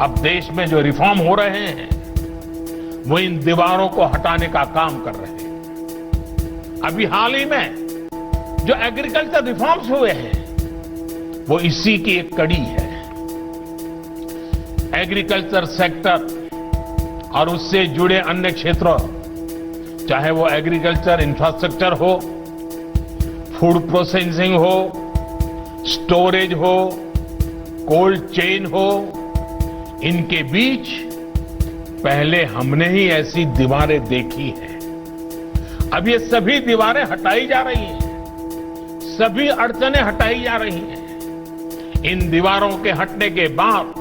अब देश में जो रिफॉर्म हो रहे हैं वो इन दीवारों को हटाने का काम कर रहे हैं। अभी हाल ही में जो एग्रीकल्चर रिफॉर्म्स हुए हैं वो इसी की एक कड़ी है। एग्रीकल्चर सेक्टर और उससे जुड़े अन्य क्षेत्रों, चाहे वो एग्रीकल्चर इंफ्रास्ट्रक्चर हो, फूड प्रोसेसिंग हो, स्टोरेज हो, कोल्ड चेन हो, इनके बीच पहले हमने ही ऐसी दीवारें देखी हैं। अब ये सभी दीवारें हटाई जा रही हैं, सभी अड़चनें हटाई जा रही हैं। इन दीवारों के हटने के बाद,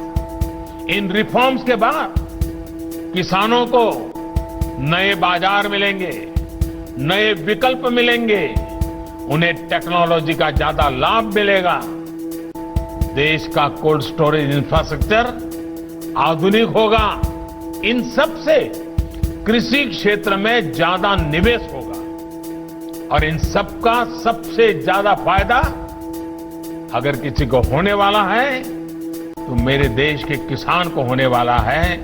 इन रिफॉर्म्स के बाद किसानों को नए बाजार मिलेंगे, नए विकल्प मिलेंगे, उन्हें टेक्नोलॉजी का ज्यादा लाभ मिलेगा। देश का कोल्ड स्टोरेज इंफ्रास्ट्रक्चर आधुनिक होगा। इन सब से कृषि क्षेत्र में ज्यादा निवेश होगा और इन सब का सबसे ज्यादा फायदा अगर किसी को होने वाला है तो मेरे देश के किसान को होने वाला है,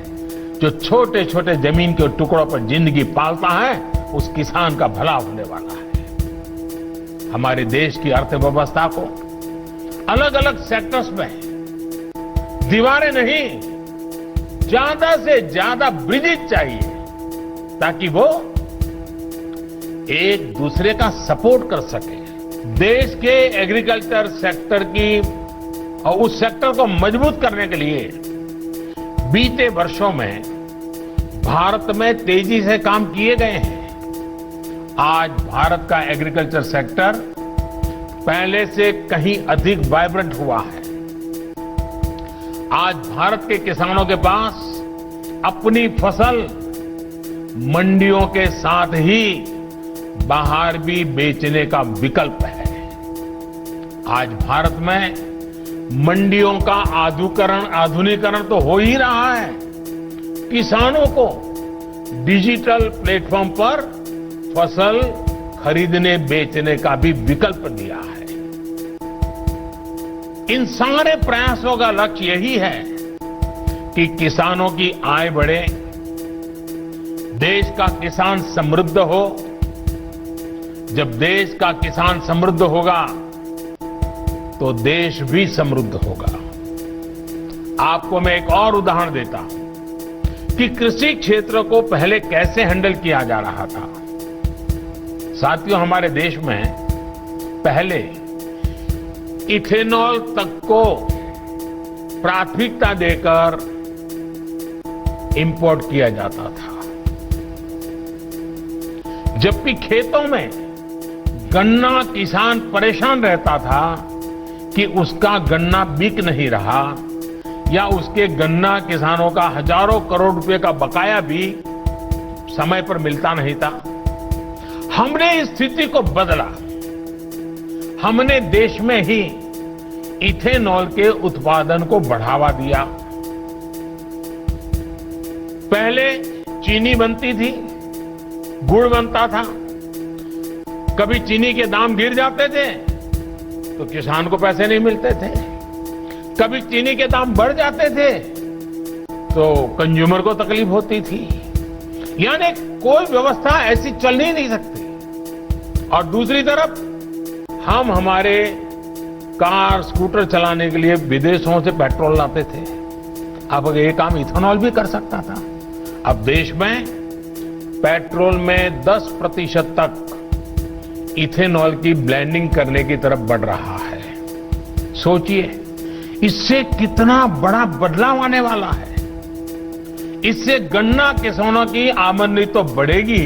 जो छोटे छोटे जमीन के टुकड़ों पर जिंदगी पालता है, उस किसान का भला होने वाला है। हमारे देश की अर्थव्यवस्था को अलग अलग सेक्टर्स में दीवारें नहीं, ज्यादा से ज्यादा ब्रिजेज चाहिए ताकि वो एक दूसरे का सपोर्ट कर सके। देश के एग्रीकल्चर सेक्टर की और उस सेक्टर को मजबूत करने के लिए बीते वर्षों में भारत में तेजी से काम किए गए हैं। आज भारत का एग्रीकल्चर सेक्टर पहले से कहीं अधिक वाइब्रेंट हुआ है। आज भारत के किसानों के पास अपनी फसल मंडियों के साथ ही बाहर भी बेचने का विकल्प है। आज भारत में मंडियों का आधुनिकीकरण तो हो ही रहा है। किसानों को डिजिटल प्लेटफॉर्म पर फसल खरीदने बेचने का भी विकल्प दिया है। इन सारे प्रयासों का लक्ष्य यही है कि किसानों की आय बढ़े, देश का किसान समृद्ध हो। जब देश का किसान समृद्ध होगा तो देश भी समृद्ध होगा। आपको मैं एक और उदाहरण देता हूं कि कृषि क्षेत्र को पहले कैसे हैंडल किया जा रहा था। साथियों, हमारे देश में पहले इथेनॉल तक को प्राथमिकता देकर इंपोर्ट किया जाता था, जबकि खेतों में गन्ना किसान परेशान रहता था कि उसका गन्ना बिक नहीं रहा या उसके गन्ना किसानों का हजारों करोड़ रुपए का बकाया भी समय पर मिलता नहीं था। हमने इस स्थिति को बदला। हमने देश में ही इथेनॉल के उत्पादन को बढ़ावा दिया। पहले चीनी बनती थी, गुड़ बनता था। कभी चीनी के दाम गिर जाते थे तो किसान को पैसे नहीं मिलते थे, कभी चीनी के दाम बढ़ जाते थे तो कंज्यूमर को तकलीफ होती थी। यानी कोई व्यवस्था ऐसी चल ही नहीं सकती। और दूसरी तरफ हम हमारे कार स्कूटर चलाने के लिए विदेशों से पेट्रोल लाते थे। अब ये काम इथेनॉल भी कर सकता था। अब देश में पेट्रोल में 10% तक इथेनॉल की ब्लेंडिंग करने की तरफ बढ़ रहा है। सोचिए, इससे कितना बड़ा बदलाव आने वाला है। इससे गन्ना किसानों की आमदनी तो बढ़ेगी,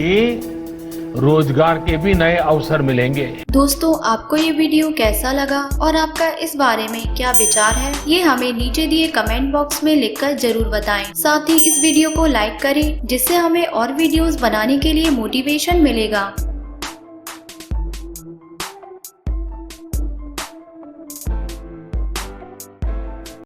रोजगार के भी नए अवसर मिलेंगे। दोस्तों, आपको ये वीडियो कैसा लगा और आपका इस बारे में क्या विचार है, ये हमें नीचे दिए कमेंट बॉक्स में लिखकर जरूर बताएं। साथ ही इस वीडियो को लाइक करें, जिससे हमें और वीडियोस बनाने के लिए मोटिवेशन मिलेगा।